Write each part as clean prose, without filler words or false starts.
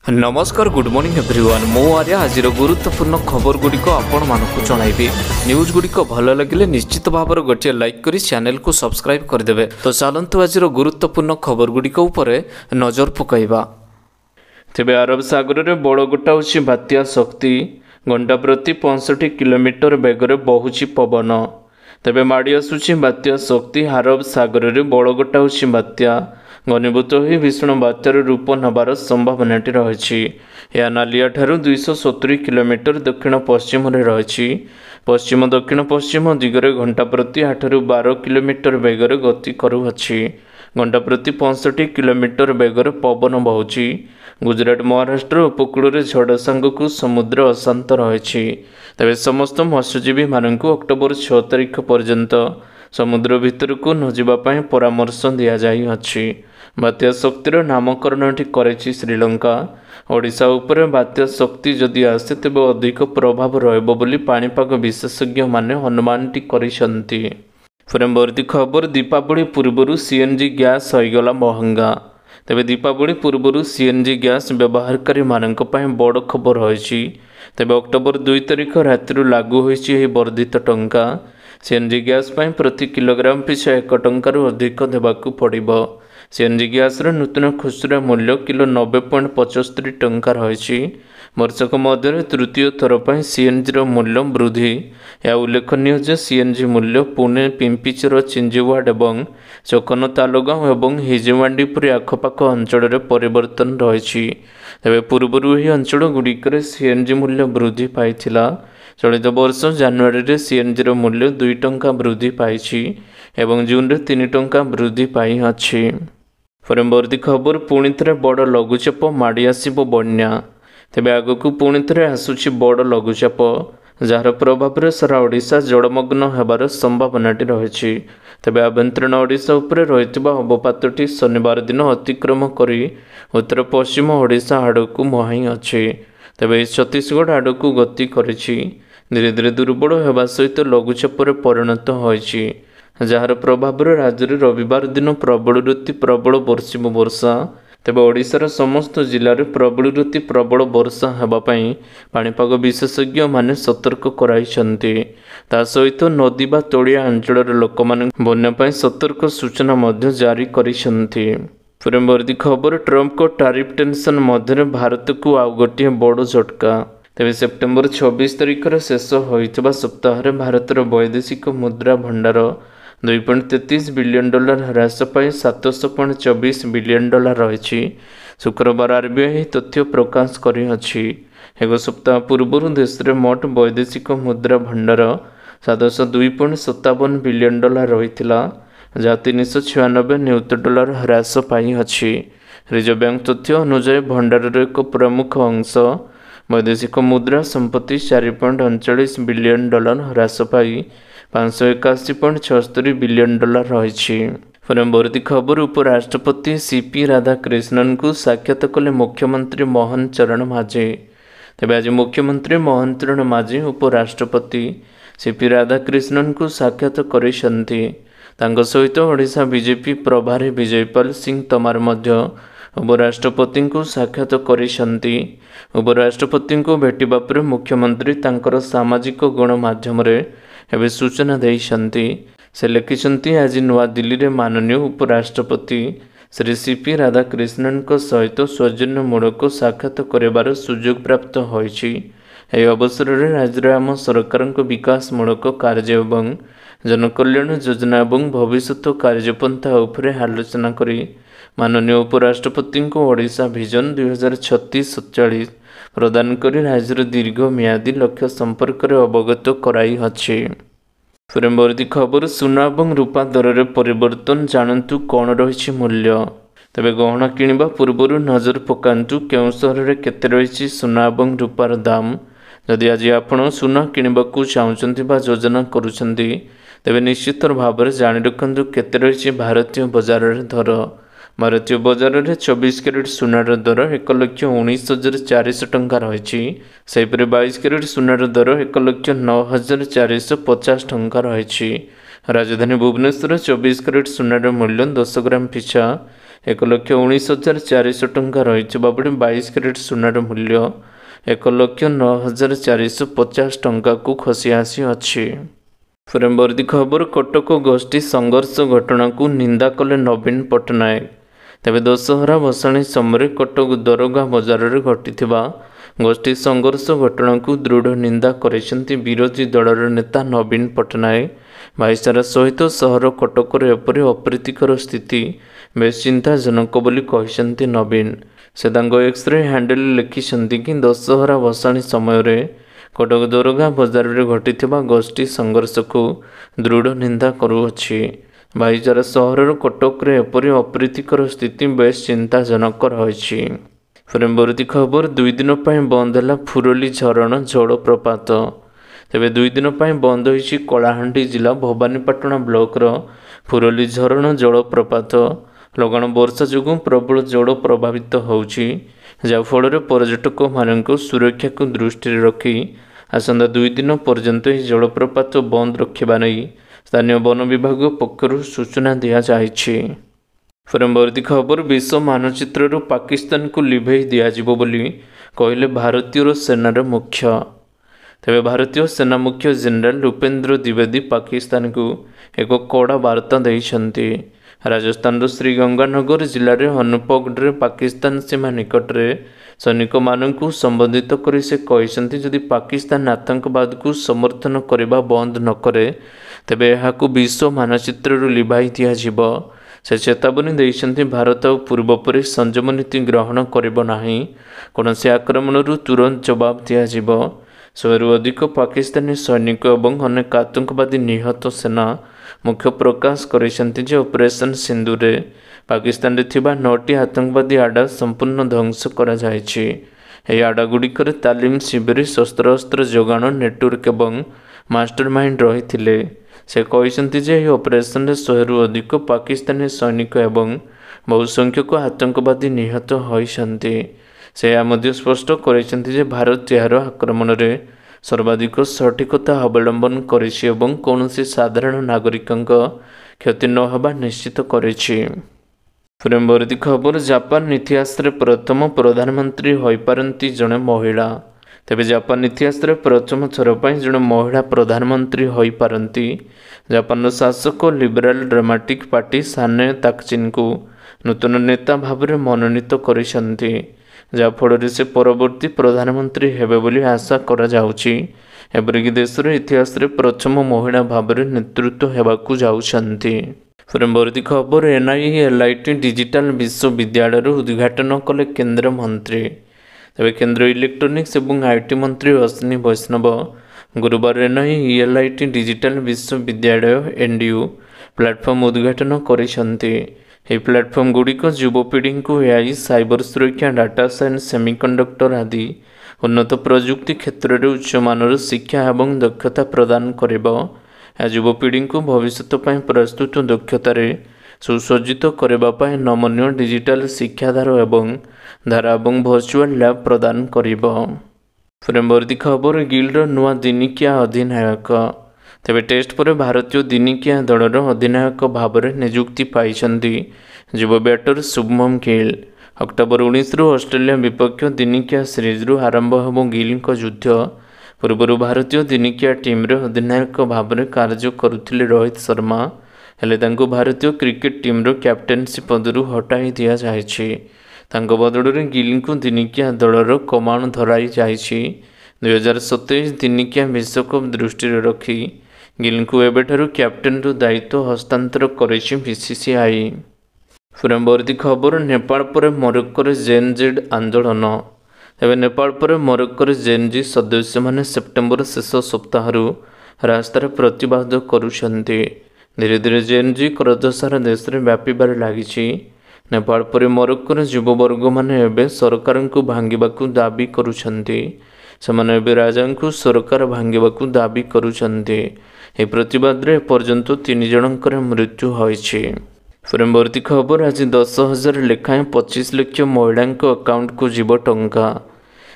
नमस्कार good morning everyone मो आर्या आज गुरुत्वपूर्ण खबर गुड़िक आपण मानक जणाइबी न्यूज गुड़िक भल लगे निश्चित भाव गोटे लाइक करी चैनल को सब्सक्राइब करदेवे। तो चलतु आज गुरुत्वपूर्ण खबर गुड़िक उपरे नजर पकाइबा। तेबे अरब सागर में बड़ गोटाउछि बात्या शक्ति घंटा प्रति 65 किलोमीटर बेगर बहुछि पवन। तेबे माड़ी आसुछि बात्या शक्ति अरब सागर में बड़ गोटाउछि बात्या घनीभूत हो भीषण बात्यार रूप नबार संभावना रही। यह नालिया ठारू 270 किलोमीटर दक्षिण पश्चिम रही। पश्चिम दक्षिण पश्चिम दिगरे घंटा प्रति 8 ରୁ 12 किलोमीटर बेगर गति करुअछि। घंटा प्रति 65 किलोमीटर बेगर पवन बहुची। गुजरात महाराष्ट्र उपकूल झड़ सांगक समुद्र अशांत रही। तेज समस्त मत्स्यजीवी मानक अक्टोबर 6 तारिख पर्यंत समुद्र भितर को न जावाई परामर्श दि जाइए। बात्या शक्तिर नामकरण करेछि श्रीलंका। ओडिशा उपरे बात्या शक्ति जदि आसे तेबे अधिक प्रभाव रहबो बोली पाणीपाग विशेषज्ञ माने अनुमान करिसंती। परवर्ती खबर दीपावली पूर्व सीएनजी गैस होइगला महंगा। तेबे दीपावली पूर्व सीएनजी गैस व्यवहारकारी मानक पय बड़ खबर होइछि। तेबे अक्टोबर 2 तारिख राति लागू होइछि एही वर्धित टंका। सीएनजी गैस पय प्रति किलोग्राम पिछा 1 टंकार अधिक देबाकू पड़िबो। सीएनजी गैस नूतन खुचरा मूल्य किलो 90.75 टंका रही। वर्षक मध्य तृतीय थर पर सीएनजी मूल्य वृद्धि। यह उल्लेखनीय जे सीएनजी मूल्य पुणे पिंपीचर चिंजीवाड़ और चकन तालगांव और हिजवांडी परि आखपाख अंचल में परिवर्तन रही। तेज पूर्व यह अंचल गुड़िक सीएनजी मूल्य वृद्धि पाई। चलित वर्ष जानुरी सीएनजी मूल्य 2 टंका वृद्धि पाई एवं जून में 3 टंका वृद्धि पाई अछि। परवर्ती खबर पुणी थे बड़ लघुचाप माड़ी आसब बन्या। तेबे आगक पुणी थे आसुछि बड़ लघुचाप जार प्रभाव सारा ओडिशा जलमग्न होबार संभावना रही। तेबे आभ्यंतरीण ओडिशा उपरे रहितबा अवपातटी शनिवार दिन अतिक्रम करी उत्तर पश्चिम ओडिशा आड़क मुहाई अछि। तेबे छत्तीसगढ़ आड़क गति करिछि। धीरे धीरे दुर्बल होगा सहित लघुचाप परिणत होइछि जार प्रभाव राज्य में रविवार दिन प्रबल रुति प्रबल वर्षिम वर्षा। तेबे ओडिशार समस्त जिले में प्रबल रुति प्रबल वर्षा होगापाई पाणीपाग विशेषज्ञ माने सतर्क कराइछन्ति। ता सहित नदी बा तलिया अंचल लोक माने बन्या सतर्क सूचना मध्य जारी करिछन्ति। परवर्ती खबर ट्रंप को टैरिफ टेंशन मध्य भारत को आउ गोटे बड़ झटका। तेज सेप्टेम्बर 26 तारिख शेष होइतबा सप्ताह भारतर वैदेशिक मुद्रा भंडार $2.33 बिलियन ह्रास पाई $724 बिलियन रही। शुक्रवार आरबीआई तथ्य प्रकाश करिअछि। एक सप्ताह पूर्व देश में मोट वैदेशिक मुद्रा भंडार $702.57 बिलियन रही जहाँ $396 नियुत ह्रास पाई अछि। रिजर्व बैंक तथ्य अनुसार भंडार एक प्रमुख अंश वैदेशिक मुद्रा संपत्ति $4.39 बिलियन ह्रास पाई $581.76 बिलियन रही। परवर्ती खबर उपराष्ट्रपति सीपी राधाकृष्णन को साक्षात कले मुख्यमंत्री मोहन चरण माझी। तेबे आज मुख्यमंत्री मोहन चरण माझी उपराष्ट्रपति सीपी राधाकृष्णन को साक्षात करिसंति। तांको सहित ओडिशा बीजेपी प्रभारी विजयपाल सिंह तमार मध्य उपराष्ट्रपति को साक्षात करिसंति। उपराष्ट्रपति को भेटिबा पर मुख्यमंत्री तांकर सामाजिक गणमाध्यम एवं सूचना देइछन्ति। से लिखिछन्ति आज नवा दिल्ली रे माननीय उपराष्ट्रपति श्री सीपी राधाकृष्णन सहित सौजन्यमूलक साक्षात करिबार सुजोग प्राप्त होइछि। एही अवसर में राज्य आम सरकार विकास मूलक कार्य एवं जनकल्याण योजना और भविष्य कार्यपंथा उपरे आलोचना करी माननीय उपराष्ट्रपति को ओडिशा विजन 2036-47 प्रदान करी राज्यर दीर्घ मियादी लक्ष्य संपर्क में अवगत कराई अछि। परवर्ती खबर सुना और रूपा दर में परिवर्तन जानतु कौन रही मूल्य। तेबे गहना किनिबा पूर्व नजर पकांतु केउं सहर में केते रही सुना और रूपार दाम। जदि आज आपण सुना किनिबाकू चाहुचंती बा योजना करूचंती तेबे निश्चित भाव में जानि रखंतु केते रही भारतीय बजार दर। भारतीय बजार में 24 कैरेट सुनार दर 1,19,400 टंका रही। सेहीपरि 22 कैरेट सुनार दर 1,09,450 टंका रही। राजधानी भुवनेश्वर 24 कैरेट सुनार मूल्य 10 ग्राम पिछा 1,19,400 ଟଙ୍କା ରହିଥିବା ବେଳେ 22 କ୍ୟାରେଟ୍ ସୁନାର ମୂଲ୍ୟ 1,09,450 ଟଙ୍କାକୁ ଖସି ଆସିଅଛି। ପରବର୍ତ୍ତୀ ଖବର, କଟକ ଗୋଷ୍ଠୀ ସଂଘର୍ଷ ଘଟଣାକୁ ନିନ୍ଦା କଲେ ନବୀନ ପଟ୍ଟନାୟକ। ତେବେ ଦଶହରା ଭସାଣୀ ସମୟରେ କଟକ ଦରଗା ବଜାରରେ ଘଟିଥିବା ଗୋଷ୍ଠୀ ସଂଘର୍ଷ ଘଟଣାକୁ ଦୃଢ଼ ନିନ୍ଦା କରିଛନ୍ତି ବିରୋଧୀ ଦଳର ନେତା ନବୀନ ପଟ୍ଟନାୟକ। ଭାଇଚାରା ସହିତ ସହର କଟକରେ ଏପରି ଅପ୍ରୀତିକର ସ୍ଥିତି ବେଶ୍ ଚିନ୍ତାଜନକ ବୋଲି କହିଛନ୍ତି ନବୀନ। ସେ ତାଙ୍କ ଏକ୍ସରେ ହ୍ୟାଣ୍ଡେଲରେ ଲେଖିଛନ୍ତି କି ଦଶହରା ଭସାଣୀ ସମୟରେ କଟକ ଦରଗା ବଜାରରେ ଘଟିଥିବା ଗୋଷ୍ଠୀ ସଂଘର୍ଷକୁ ଦୃଢ଼ ନିନ୍ଦା କରୁଅଛି। ଭାଇଚାରା ସହରର କଟକରେ ଏପରି ଅପ୍ରୀତିକର ସ୍ଥିତି ବେଶ୍ ଚିନ୍ତାଜନକ ରହିଛି। ପରବର୍ତ୍ତୀ ଖବର, 2 ଦିନ ପାଇଁ ବନ୍ଦ ହେଲା ଫୁରଲି ଝରଣା ଜଳପ୍ରପାତ। ତେବେ 2 ଦିନ ପାଇଁ ବନ୍ଦ ହୋଇଛି କଳାହାଣ୍ଡି ଜିଲ୍ଲା ଭବାନୀପାଟଣା ବ୍ଲକର ଫୁରଲି ଝରଣା ଜଳପ୍ରପାତ। ଲଗାଣ ବର୍ଷା ଯୋଗୁଁ ପ୍ରବଳ ଜଳ ପ୍ରଭାବିତ ହେଉଛି, ଯାହାଫଳରେ ପର୍ଯ୍ୟଟକମାନଙ୍କ ସୁରକ୍ଷାକୁ ଦୃଷ୍ଟିରେ ରଖି ଆସନ୍ତା 2 ଦିନ ପର୍ଯ୍ୟନ୍ତ ଏହି ଜଳପ୍ରପାତ ବନ୍ଦ ରଖିବା ନେଇ ସ୍ଥାନୀୟ ବନ ବିଭାଗ ପକ୍ଷରୁ ସୂଚନା ଦିଆଯାଇଛି। ପରବର୍ତ୍ତୀ ଖବର, ବିଶ୍ୱ ମାନଚିତ୍ରରୁ ପାକିସ୍ତାନକୁ ଲିଭେଇ ଦିଆଯିବ ବୋଲି କହିଲେ ଭାରତୀୟ ସେନାର ମୁଖ୍ୟ। ତେବେ ଭାରତୀୟ ସେନା ମୁଖ୍ୟ ଜେନେରାଲ ଉପେନ୍ଦ୍ର ଦ୍ୱିବେଦୀ ପାକିସ୍ତାନକୁ ଏକ କଡ଼ା ବାର୍ତ୍ତା ଦେଇଛନ୍ତି। ରାଜସ୍ଥାନର ଶ୍ରୀଗଙ୍ଗାନଗର ଜିଲ୍ଲାରେ ଅନୁପଗଡ଼ରେ ପାକିସ୍ତାନ ସୀମା ନିକଟରେ ସୈନିକମାନଙ୍କୁ ସମ୍ବୋଧିତ କରି ସେ କହିଛନ୍ତି, ଯଦି ପାକିସ୍ତାନ ଆତଙ୍କବାଦକୁ ସମର୍ଥନ କରିବା ବନ୍ଦ ନ କରେ ତେବେ ଏହାକୁ ବିଶ୍ୱ ମାନଚିତ୍ରରୁ ଲିଭାଇ ଦିଆଯିବ। ସେ ଚେତାବନୀ ଦେଇଛନ୍ତି, ଭାରତ ଆଉ ପୂର୍ବ ପରି ସଂଯମ ନୀତି ଗ୍ରହଣ କରିବ ନାହିଁ। କୌଣସି ଆକ୍ରମଣରୁ ତୁରନ୍ତ ଜବାବ ଦିଆଯିବ। 100ରୁ ଅଧିକ ପାକିସ୍ତାନୀ ସୈନିକ ଏବଂ ଅନେକ ଆତଙ୍କବାଦୀ ନିହତ ସେନା ମୁଖ୍ୟ ପ୍ରକାଶ କରିଛନ୍ତି ଯେ ଅପରେସନ ସିନ୍ଦୁରରେ ପାକିସ୍ତାନରେ ଥିବା 9ଟି ଆତଙ୍କବାଦୀ ଆଡ୍ଡା ସମ୍ପୂର୍ଣ୍ଣ ଧ୍ୱଂସ କରାଯାଇଛି। ଏହି ଆଡ୍ଡାଗୁଡ଼ିକରେ ତାଲିମ ଶିବିର, ଶସ୍ତ୍ରାସ୍ତ୍ର ଯୋଗାଣ ନେଟୱର୍କ ଏବଂ ମାଷ୍ଟର ମାଇଣ୍ଡ ରହିଥିଲେ। ସେ କହିଛନ୍ତି ଯେ ଏହି ଅପରେସନରେ 100ରୁ ଅଧିକ ପାକିସ୍ତାନୀ ସୈନିକ ଏବଂ ବହୁ ସଂଖ୍ୟକ ଆତଙ୍କବାଦୀ ନିହତ ହୋଇଛନ୍ତି। ସେ ଏହା ମଧ୍ୟ ସ୍ପଷ୍ଟ କରିଛନ୍ତି ଯେ ଭାରତ ଏହାର ଆକ୍ରମଣରେ ସର୍ବାଧିକ ସଠିକତା ଅବଲମ୍ବନ କରିଛି ଏବଂ କୌଣସି ସାଧାରଣ ନାଗରିକଙ୍କ କ୍ଷତି ନ ହେବା ନିଶ୍ଚିତ କରିଛି। ପରବର୍ତ୍ତୀ ଖବର, ଜାପାନ ଇତିହାସରେ ପ୍ରଥମ ପ୍ରଧାନମନ୍ତ୍ରୀ ହୋଇପାରନ୍ତି ଜଣେ ମହିଳା। ତେବେ ଜାପାନ ଇତିହାସରେ ପ୍ରଥମ ଥର ପାଇଁ ଜଣେ ମହିଳା ପ୍ରଧାନମନ୍ତ୍ରୀ ହୋଇପାରନ୍ତି। ଜାପାନର ଶାସକ ଲିବରାଲ ଡେମୋକ୍ରାଟିକ୍ ପାର୍ଟି ସାନେ ତାକଚିନ୍ଙ୍କୁ ନୂତନ ନେତା ଭାବରେ ମନୋନୀତ କରିଛନ୍ତି, ଯାହାଫଳରେ ସେ ପରବର୍ତ୍ତୀ ପ୍ରଧାନମନ୍ତ୍ରୀ ହେବେ ବୋଲି ଆଶା କରାଯାଉଛି। ଏପରିକି ଦେଶର ଇତିହାସରେ ପ୍ରଥମ ମହିଳା ଭାବରେ ନେତୃତ୍ୱ ହେବାକୁ ଯାଉଛନ୍ତି। ପରବର୍ତ୍ତୀ ଖବର, NIELIT ଡିଜିଟାଲ ବିଶ୍ୱବିଦ୍ୟାଳୟର ଉଦ୍ଘାଟନ କଲେ କେନ୍ଦ୍ରମନ୍ତ୍ରୀ। ତେବେ କେନ୍ଦ୍ର ଇଲେକ୍ଟ୍ରୋନିକ୍ସ ଏବଂ IT ମନ୍ତ୍ରୀ ଅଶ୍ୱିନୀ ବୈଷ୍ଣବ ଗୁରୁବାର NIELIT ଡିଜିଟାଲ ବିଶ୍ୱବିଦ୍ୟାଳୟ NDU ପ୍ଲାଟଫର୍ମ ଉଦ୍ଘାଟନ କରିଛନ୍ତି। ଏହି ପ୍ଲାଟଫର୍ମ ଗୁଡ଼ିକ ଯୁବପିଢ଼ିଙ୍କୁ AI, ସାଇବର ସୁରକ୍ଷା, ଡାଟା ସାଇନ୍ସ, ସେମିକଣ୍ଡକ୍ଟର ଆଦି ଉନ୍ନତ ପ୍ରଯୁକ୍ତି କ୍ଷେତ୍ରରେ ଉଚ୍ଚମାନର ଶିକ୍ଷା ଏବଂ ଦକ୍ଷତା ପ୍ରଦାନ କରିବ। ଏହା ଯୁବପିଢ଼ିଙ୍କୁ ଭବିଷ୍ୟତ ପାଇଁ ପ୍ରସ୍ତୁତ ଦକ୍ଷତାରେ ସୁସଜ୍ଜିତ କରିବା ପାଇଁ ନମନୀୟ ଡିଜିଟାଲ ଶିକ୍ଷାଧାର ଏବଂ ଧାରା ଏବଂ ଭର୍ଚୁଆଲ ଲ୍ୟାବ୍ ପ୍ରଦାନ କରିବ। ପରବର୍ତ୍ତୀ ଖବର, ଗିଲ୍ଡର ନୂଆ ଦିନିକିଆ ଅଧିନାୟକ। ତେବେ ଟେଷ୍ଟ ପରେ ଭାରତୀୟ ଦିନିକିଆ ଦଳର ଅଧିନାୟକ ଭାବରେ ନିଯୁକ୍ତି ପାଇଛନ୍ତି ଯୁବ ବ୍ୟାଟର ଶୁଭମନ ଗିଲ୍। ଅକ୍ଟୋବର 19ରୁ ଅଷ୍ଟ୍ରେଲିଆ ବିପକ୍ଷ ଦିନିକିଆ ସିରିଜରୁ ଆରମ୍ଭ ହେବ ଗିଲ୍ଙ୍କ ଯୁଦ୍ଧ। ପୂର୍ବରୁ ଭାରତୀୟ ଦିନିକିଆ ଟିମ୍ରେ ଅଧିନାୟକ ଭାବରେ କାର୍ଯ୍ୟ କରୁଥିଲେ ରୋହିତ ଶର୍ମା, ହେଲେ ତାଙ୍କୁ ଭାରତୀୟ କ୍ରିକେଟ ଟିମ୍ର କ୍ୟାପ୍ଟେନ୍ସି ପଦରୁ ହଟାଇ ଦିଆଯାଇଛି। ତାଙ୍କ ବଦଳରେ ଗିଲ୍ଙ୍କୁ ଦିନିକିଆ ଦଳର କମାଣ ଧରାଇ ଯାଇଛି। 2027 ଦିନିକିଆ ବିଶ୍ୱକପ୍ ଦୃଷ୍ଟିରେ ରଖି ଗିଲ୍ଙ୍କୁ ଏବେଠାରୁ କ୍ୟାପ୍ଟେନ୍ର ଦାୟିତ୍ୱ ହସ୍ତାନ୍ତର କରିଛି BCCI। ପରବର୍ତ୍ତୀ ଖବର, ନେପାଳ ପରେ ମରୋକ୍କୋରେ ଜେନ୍ ଜେଡ୍ ଆନ୍ଦୋଳନ। ତେବେ ନେପାଳ ପରେ ମରୋକ୍କୋରେ ଜେନ୍ ଜି ସଦସ୍ୟମାନେ ସେପ୍ଟେମ୍ବର ଶେଷ ସପ୍ତାହରୁ ରାସ୍ତାରେ ପ୍ରତିବାଦ କରୁଛନ୍ତି। ଧୀରେ ଧୀରେ ଜେନ୍ ଜି କ୍ରୋଧ ସାରା ଦେଶରେ ବ୍ୟାପିବାରେ ଲାଗିଛି। ନେପାଳ ପରେ ମରୋକ୍କୋର ଯୁବବର୍ଗମାନେ ଏବେ ସରକାରଙ୍କୁ ଭାଙ୍ଗିବାକୁ ଦାବି କରୁଛନ୍ତି। ସେମାନେ ଏବେ ରାଜାଙ୍କୁ ସରକାର ଭାଙ୍ଗିବାକୁ ଦାବି କରୁଛନ୍ତି। ଏହି ପ୍ରତିବାଦରେ ଏପର୍ଯ୍ୟନ୍ତ 3 ଜଣଙ୍କର ମୃତ୍ୟୁ ହୋଇଛି। ପରବର୍ତ୍ତୀ ଖବର, ଆଜି 10,000 ଲେଖାଏଁ 25 ଲକ୍ଷ ମହିଳାଙ୍କ ଆକାଉଣ୍ଟକୁ ଯିବ ଟଙ୍କା।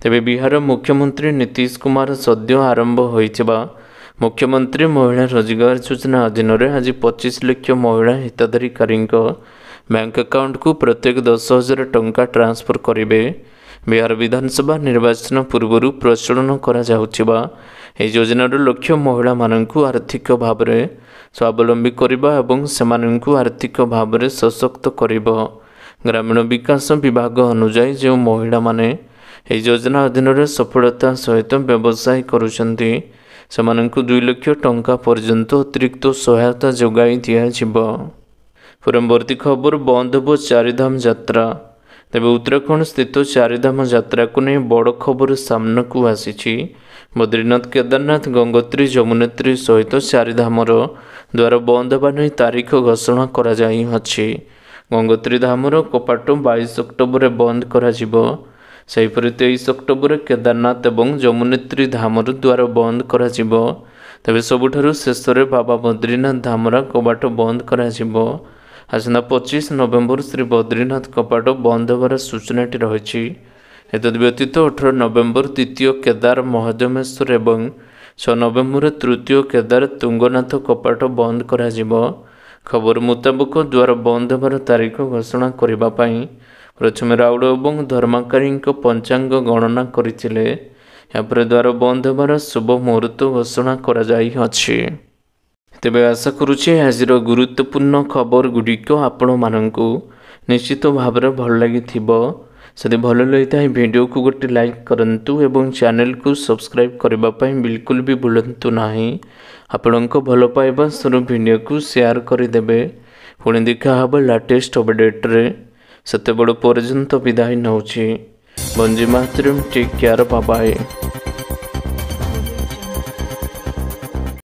ତେବେ ବିହାର ମୁଖ୍ୟମନ୍ତ୍ରୀ ନୀତିଶ କୁମାର ସଦ୍ୟ ଆରମ୍ଭ ହୋଇଥିବା ମୁଖ୍ୟମନ୍ତ୍ରୀ ମହିଳା ରୋଜଗାର ଯୋଜନା ଅଧୀନରେ ଆଜି 25 ଲକ୍ଷ ମହିଳା ହିତାଧିକାରୀଙ୍କ बैंक अकाउंट को प्रत्येक 10,000 टंका ट्रांसफर करेंगे। बिहार विधानसभा निर्वाचन पूर्व प्रचलन करा जाउथिबा एही योजनार लक्ष्य महिला माननकु आर्थिक भाव में स्वावलंबी करबा एवं सेमाननकु आर्थिक भाव में सशक्त करबा। ग्रामीण विकास विभाग अनुसार जो महिला माने एही योजना अधीन रे सफलता सहित व्यवसाय करुछंती सेमाननकु 2 लाख टंका पर्यंत अतिरिक्त सहायता जोगाई दिया जिवो। परवर्ती खबर बंद हो चारिधाम यात्रा। तेज उत्तराखंड स्थित चारिधाम यात्रा को नहीं बड़ खबर सामना को आसी। बद्रीनाथ केदारनाथ गंगोत्री यमुनोत्री सहित चारिधामर द्वार बंद होगा नहीं तारीख घोषणा करा जाई अछि। गंगोत्री धामर कपाट 22 अक्टोबर बंद करा जिवो। सेहीपरि 23 अक्टोबर केदारनाथ एवं यमुनोत्री धामर द्वार बंद करा जिवो। तेबे सबुठारु शेष रे बाबा बद्रीनाथ धामर कपाट बंद करा जिवो। आसंता 25 नवेम्बर श्री बद्रीनाथ कपाट बंद होवार सूचनाटी रही। एतद व्यतीत 18 नवेम्बर द्वितीय केदार महादेवेश्वर एवं 6 नवेम्बर तृतीय केदार तुंगनाथ कपाट बंद करा जिवो। खबर मुताबक द्वार बंद होवार तारीख घोषणा करने प्रथम राउड़ और धर्माकारी पंचांग गणना करथिले। यापर द्वार बंद होवार शुभ मुहूर्त घोषणा करा जाई अछि। तेबे आशा करुचे आज गुरुत्वपूर्ण खबर गुड़िक आपण माननकु निश्चित भाव में भल लगी से भल लगी वीडियो को गोटे लाइक करंतु एवं चैनल को सब्सक्राइब करने बिल्कुल भी भूलंतु नहीं। आपणक भल पाइबा सर वीडियो को शेयर करदेवे। पुणी देखा हम लेटेस्ट अपडेट्रे सेते बड़ पर्यंत विदाय नौछि। Vande Mataram. Take care. Bye bye.